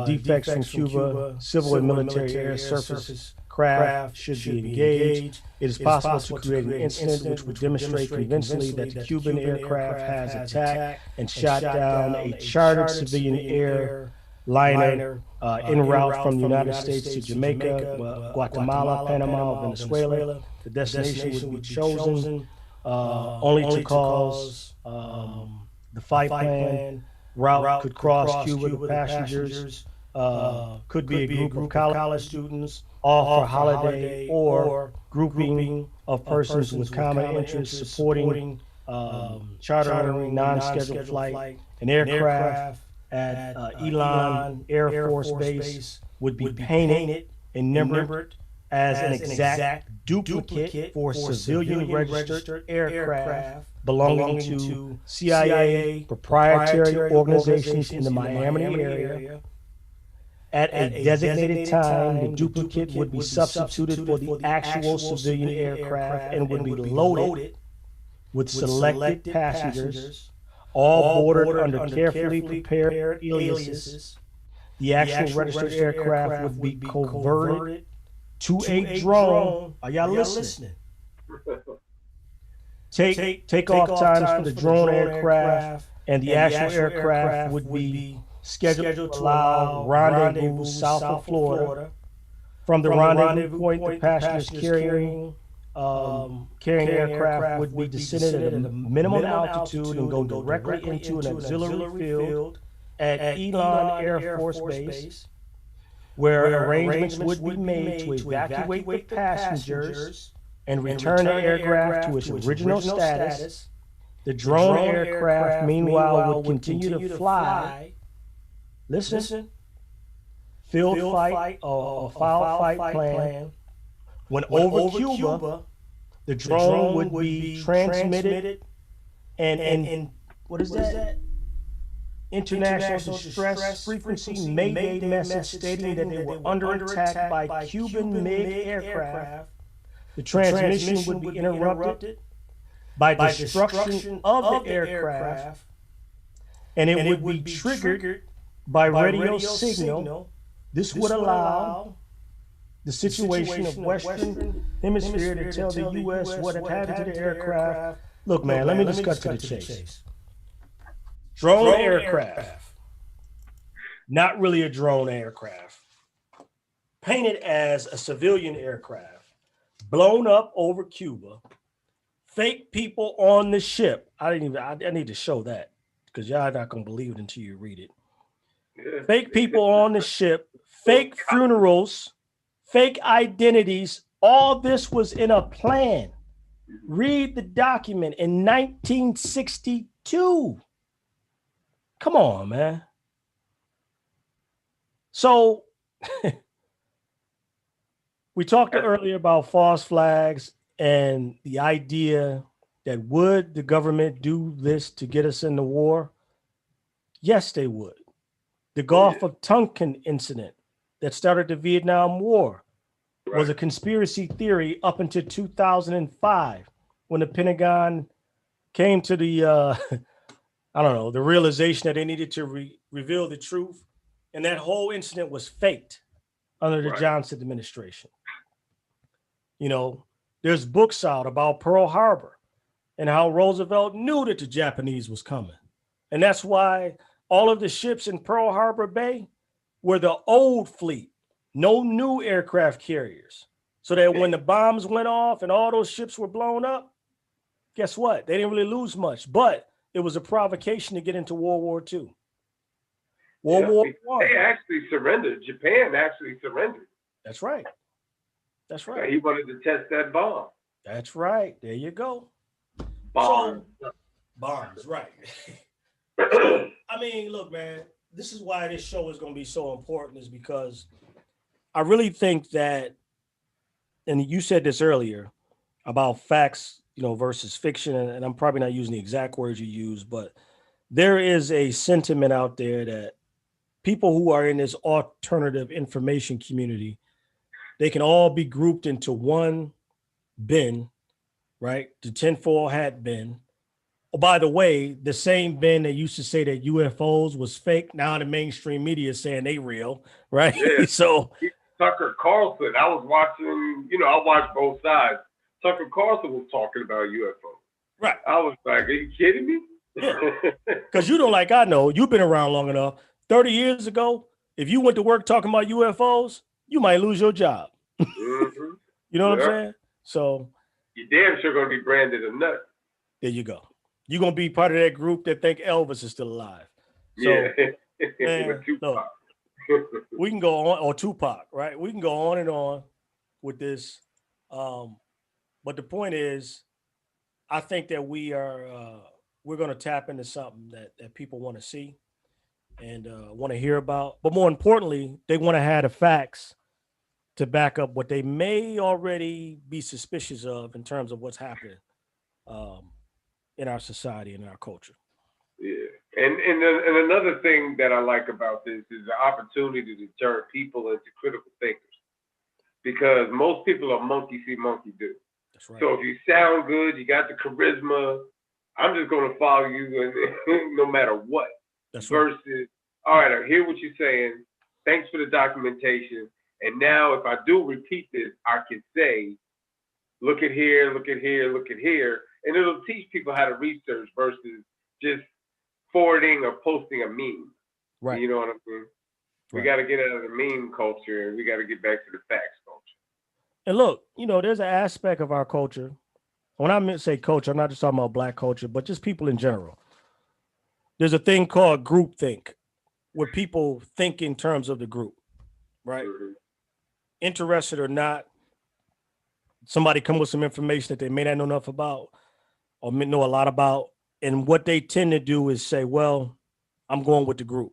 defects from Cuba, civil and military air surface craft should be engaged. It is possible to create an incident which would demonstrate convincingly that the Cuban aircraft has attacked and shot down a chartered civilian airliner en route from the United States to Jamaica, Guatemala, Panama, or Venezuela. The destination would be chosen only to cause the fight plan route could cross Cuba. The passengers could be a group of college students off for holiday or grouping of persons with common interests supporting chartering non-scheduled flight. An aircraft at Elan Air Force Base would be painted and numbered as an exact duplicate for civilian registered aircraft belonging to CIA proprietary organizations in the Miami area. At a designated time, the duplicate would be substituted for the actual civilian aircraft and would be loaded with selected passengers, all boarded under carefully prepared aliases. The actual registered aircraft would be converted to a drone. Are y'all listening? Take off times for the drone aircraft and the actual aircraft would be scheduled to allow rendezvous south of Florida. From the rendezvous point, the passengers carrying aircraft would be descended at a minimum altitude and go directly into an auxiliary field at Elan Air Force Base, where arrangements would be made to evacuate the passengers and return the aircraft to its original status. The drone aircraft, meanwhile, would continue to fly. Listen, field fight or foul fight plan. When over Cuba, the drone would be transmitted and what is that? International distress frequency Mayday message stating that they were under attack by Cuban MiG aircraft. The transmission would be interrupted by destruction of the aircraft, and it would be triggered by radio signal. This would allow the situation of Western Hemisphere to tell the U.S. what had happened to the aircraft. Look, man, let me just cut to the chase. Drone aircraft, not really a drone aircraft, painted as a civilian aircraft, blown up over Cuba, fake people on the ship. I need to show that because y'all not gonna believe it until you read it. Fake people on the ship, fake funerals, fake identities. All this was in a plan. Read the document in 1962. Come on, man. So we talked earlier about false flags and the idea that would the government do this to get us in the war? Yes, they would. The Gulf of Tonkin incident that started the Vietnam War was a conspiracy theory up until 2005 when the Pentagon came to the the realization that they needed to reveal the truth. And that whole incident was faked under the Johnson administration. You know, there's books out about Pearl Harbor and how Roosevelt knew that the Japanese was coming. And that's why all of the ships in Pearl Harbor Bay were the old fleet, no new aircraft carriers. So that when the bombs went off and all those ships were blown up, guess what? They didn't really lose much, but it was a provocation to get into World War II. World War I. They actually surrendered. Japan actually surrendered. That's right. That's right. He wanted to test that bomb. That's right. There you go. Bombs. Bombs, right. I mean, look, man, this is why this show is going to be so important, is because I really think that, and you said this earlier about facts, versus fiction, and I'm probably not using the exact words you use, but there is a sentiment out there that people who are in this alternative information community, they can all be grouped into one bin, right? The tinfoil hat bin. Oh, by the way, the same bin that used to say that UFOs was fake, now the mainstream media is saying they real, right? Yeah. So Tucker Carlson, I was watching, I watched both sides. Tucker Carlson was talking about UFOs. Right. I was like, are you kidding me? Because I know, you've been around long enough. 30 years ago, if you went to work talking about UFOs, you might lose your job. Mm-hmm. You know what I'm saying? So you're damn sure going to be branded a nut. There you go. You're gonna be part of that group that think Elvis is still alive. So, Yeah. man, look, we can go on, or Tupac, right? We can go on and on with this. But the point is, I think that we're going to tap into something that people want to see and want to hear about. But more importantly, they want to have the facts to back up what they may already be suspicious of in terms of what's happening in our society and in our culture. Yeah, and another thing that I like about this is the opportunity to turn people into critical thinkers, because most people are monkey see, monkey do. That's right. So if you sound good, you got the charisma, I'm just going to follow you, and no matter what. That's right. Versus, all right, I hear what you're saying. Thanks for the documentation. And now, if I do repeat this, I can say, look at here, look at here, look at here, and it'll teach people how to research versus just forwarding or posting a meme. Right. You know what I mean? We Right. got to get out of the meme culture, and we got to get back to the facts culture. And look, there's an aspect of our culture. When I say culture, I'm not just talking about Black culture, but just people in general. There's a thing called groupthink, where people think in terms of the group, right? Mm-hmm. Interested or not, somebody come with some information that they may not know enough about or know a lot about. And what they tend to do is say, well, I'm going with the group.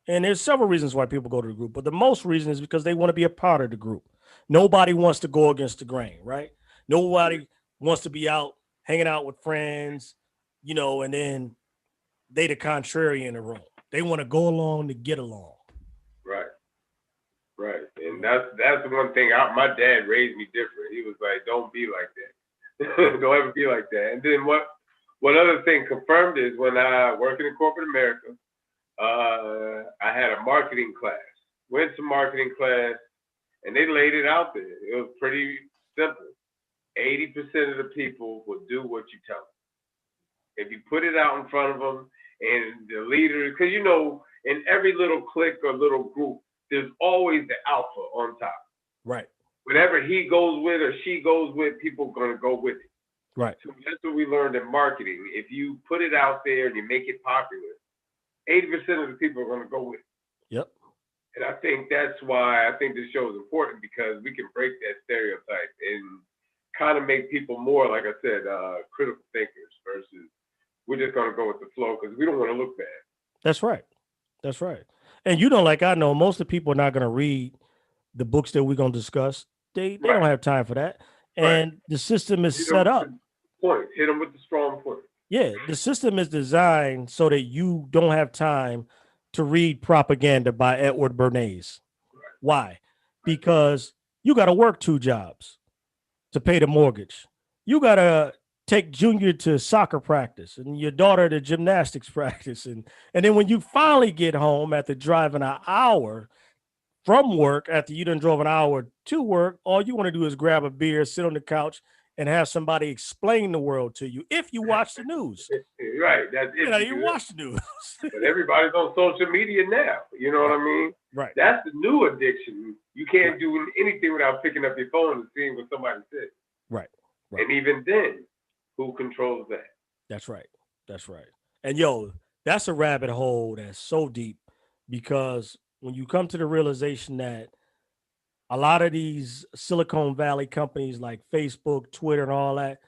And there's several reasons why people go to the group, but the most reason is because they want to be a part of the group. Nobody wants to go against the grain, right? Nobody wants to be out hanging out with friends, and then they the contrary in the room. They want to go along to get along. Right. And that's the one thing. My dad raised me different. He was like, don't be like that. Don't ever be like that. And then what other thing confirmed is when I working in corporate America, I had a marketing class. Went to marketing class, and they laid it out there. It was pretty simple. 80% of the people will do what you tell them. If you put it out in front of them, and the leader, because in every little clique or little group, there's always the alpha on top. Right. Whatever he goes with or she goes with, people are going to go with it. Right. So that's what we learned in marketing. If you put it out there and you make it popular, 80% of the people are going to go with it. Yep. And I think that's why I think this show is important, because we can break that stereotype and kind of make people more, like I said, critical thinkers versus we're just going to go with the flow because we don't want to look bad. That's right. That's right. And like I know, most of the people are not going to read the books that we're going to discuss. They don't have time for that. And the system is set up. Hit them with the strong point. Yeah, the system is designed so that you don't have time to read propaganda by Edward Bernays. Right. Why? Because you got to work 2 jobs to pay the mortgage. You got to take Junior to soccer practice and your daughter to gymnastics practice. And then when you finally get home after driving an hour from work, after you done drove an hour to work, all you want to do is grab a beer, sit on the couch, and have somebody explain the world to you if you watch the news. Right. That's it. You watch the news. But everybody's on social media now. You know what I mean? Right. That's the new addiction. You can't do anything without picking up your phone and seeing what somebody said. Right. And even then, who controls that? That's right. That's right. And that's a rabbit hole that's so deep, because when you come to the realization that a lot of these Silicon Valley companies like Facebook, Twitter, and all that,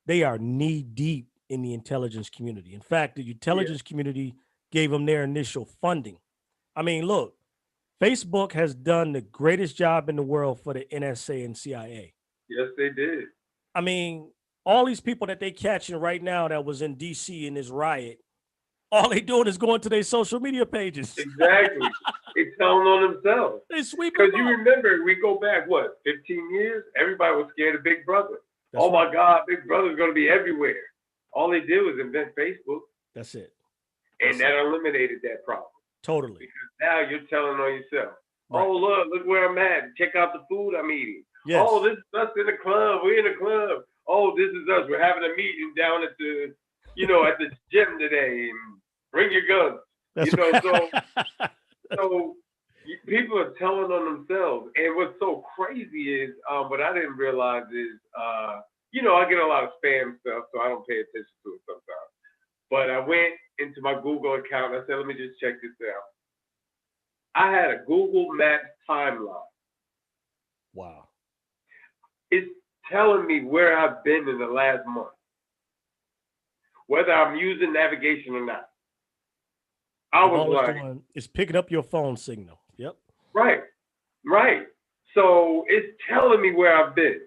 they are knee deep in the intelligence community. In fact, the intelligence community gave them their initial funding. I mean, look, Facebook has done the greatest job in the world for the NSA and CIA. Yes, they did. I mean, all these people that they catching right now that was in DC in this riot, all they doing is going to their social media pages. Exactly. They telling on themselves. They sweep. Because you remember, we go back, 15 years? Everybody was scared of Big Brother. That's my God, Big Brother's going to be everywhere. All they did was invent Facebook. That's it. And that eliminated that problem. Totally. Because now you're telling on yourself. Right. Oh, look where I'm at. Check out the food I'm eating. Yes. Oh, this is us in the club. We're in the club. Oh, this is us. We're having a meeting down at the, at the gym today. And bring your guns. That's right. So people are telling on themselves. And what's so crazy is, what I didn't realize is, you know, I get a lot of spam stuff, so I don't pay attention to it sometimes. But I went into my Google account. And I said, let me just check this out. I had a Google Maps timeline. Wow. It's telling me where I've been in the last month, whether I'm using navigation or not. I was like, it's picking up your phone signal. Yep. Right. So it's telling me where I've been.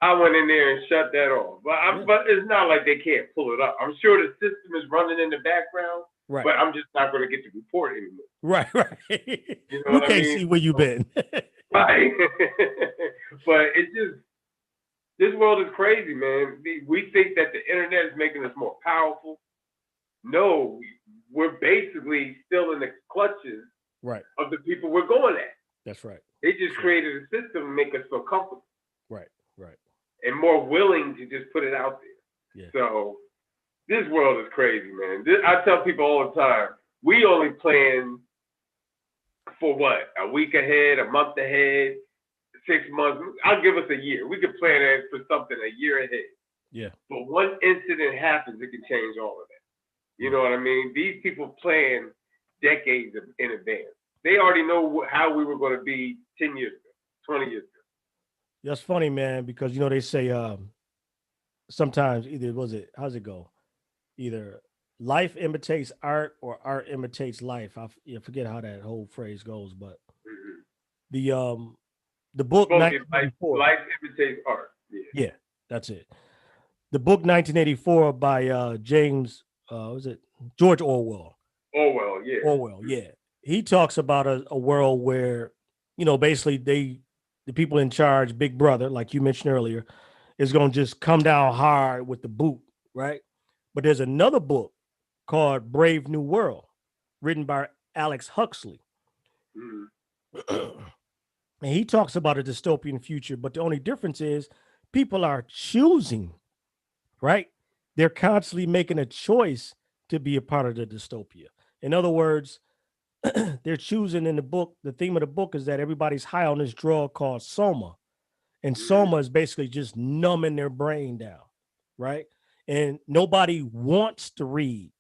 I went in there and shut that off. But it's not like they can't pull it up. I'm sure the system is running in the background. Right. But I'm just not going to get the report anymore. Right. You know can't see where you've been. Right. But it's just, this world is crazy, man. We think that the internet is making us more powerful. No, we're basically still in the clutches of the people we're going at. That's right. They just created a system to make us feel comfortable. Right. And more willing to just put it out there. Yeah. So this world is crazy, man. I tell people all the time, we only plan for what? A week ahead, a month ahead, 6 months. I'll give us a year. We could plan for something a year ahead. Yeah. But one incident happens, it can change all of that. You know what I mean? These people plan decades in advance. They already know how we were going to be 10 years ago, 20 years ago. That's funny, man, because, you know, they say sometimes how's it go? Either life imitates art or art imitates life. I forget how that whole phrase goes, but the book 1984, life imitates art. Yeah, that's it. The book 1984 by George Orwell. Orwell, yeah. He talks about a world where, you know, basically the people in charge, Big Brother, like you mentioned earlier, is going to just come down hard with the boot, right? But there's another book called Brave New World, written by Alex Huxley. And he talks about a dystopian future, but the only difference is people are choosing, right? They're constantly making a choice to be a part of the dystopia. In other words, they're choosing in the book. The theme of the book is that everybody's high on this drug called Soma. And Soma is basically just numbing their brain down, right? And nobody wants to read.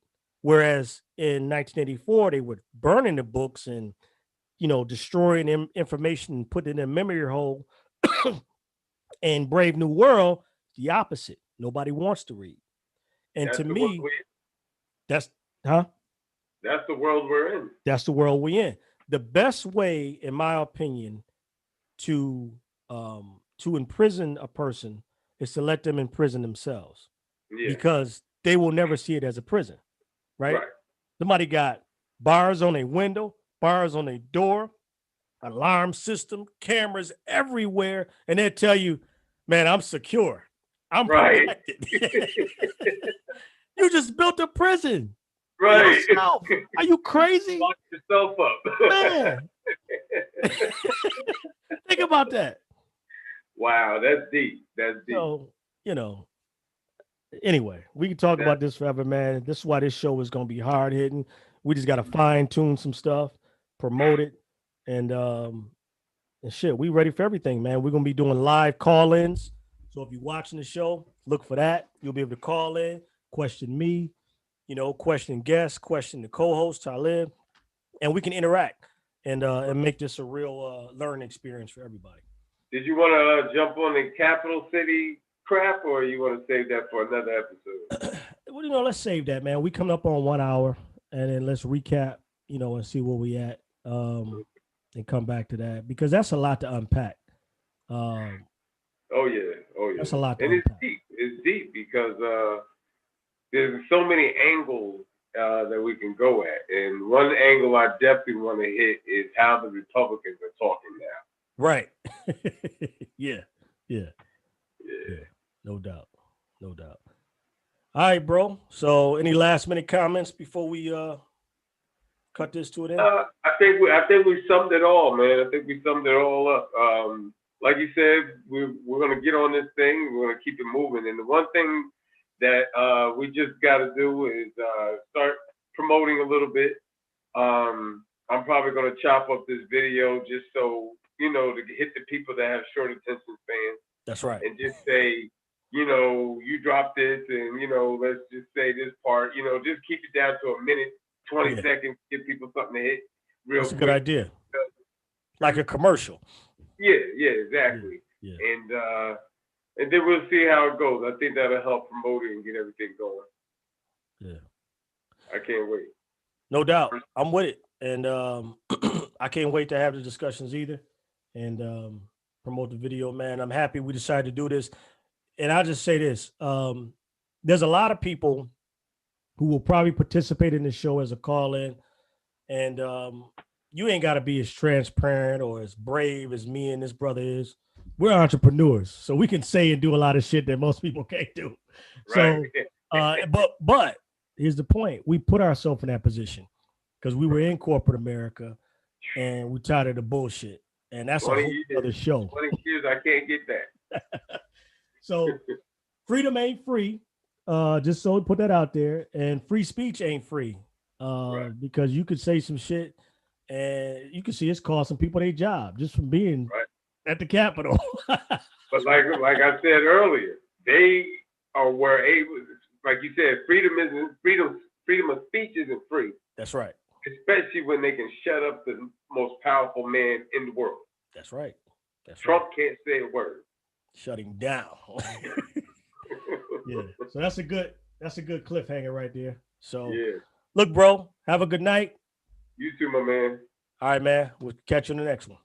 Whereas in 1984, they were burning the books and, you know, destroying information and putting it in a memory hole. And Brave New World, the opposite. Nobody wants to read. And to me, that's the world we're in. That's the world we're in. The best way, in my opinion, to imprison a person is to let them imprison themselves. Yeah. Because they will never see it as a prison, right? Somebody got bars on a window, bars on a door, alarm system, cameras everywhere, and they'll tell you, man, I'm secure. I'm protected. You just built a prison. Right. Yourself. Are you crazy? Lock yourself up. Man. Think about that. Wow, that's deep. So, you know, anyway, we can talk about this forever, man. This is why this show is going to be hard hitting. We just got to fine tune some stuff, promote it, and shit, we ready for everything, man. We're going to be doing live call-ins. So if you're watching the show, look for that. You'll be able to call in, question me, you know, question guests, question the co-host, Talib, and we can interact and make this a real learning experience for everybody. Did you want to jump on the capital city crap, or you want to save that for another episode? Well, you know, let's save that, man. We coming up on 1 hour, and then let's recap, you know, and see where we at, and come back to that, because that's a lot to unpack. Oh yeah. That's a lot to and unpack. It's deep because there's so many angles that we can go at. And one angle I definitely want to hit is how the Republicans are talking now. Right. Yeah. No doubt. All right, bro. So any last minute comments before we cut this to an end? I think we summed it all, man. I think we summed it all up. Like you said, we're going to get on this thing. We're going to keep it moving. And the one thing that we just got to do is start promoting a little bit. I'm probably going to chop up this video just so, you know, to hit the people that have short attention spans. That's right. And just say, you know, you drop this and, you know, let's just say this part, you know, just keep it down to a minute, 20 seconds, give people something to hit real That's a quick. good idea. Like a commercial. Yeah, exactly. Yeah. And then we'll see how it goes. I think that'll help promote it and get everything going. Yeah. I can't wait. No doubt. I'm with it. And I can't wait to have the discussions either and promote the video, man. I'm happy we decided to do this. And I'll just say this. There's a lot of people who will probably participate in this show as a call-in. And you ain't got to be as transparent or as brave as me and this brother is. We're entrepreneurs, so we can say and do a lot of shit that most people can't do. Right. So, but here's the point. We put ourselves in that position because we were in corporate America and we tired of the bullshit. And that's a whole other show. 20 years, I can't get that. So freedom ain't free. Just so put that out there. And free speech ain't free. Because you could say some shit and you can see it's costing people their job just from being at the Capitol. But like I said earlier, they were able, like you said, freedom of speech isn't free. That's right. Especially when they can shut up the most powerful man in the world. That's right. Trump can't say a word. Shutting down. Yeah. So that's a good cliffhanger right there. So look, bro, have a good night. You too, my man. All right, man. We'll catch you in the next one.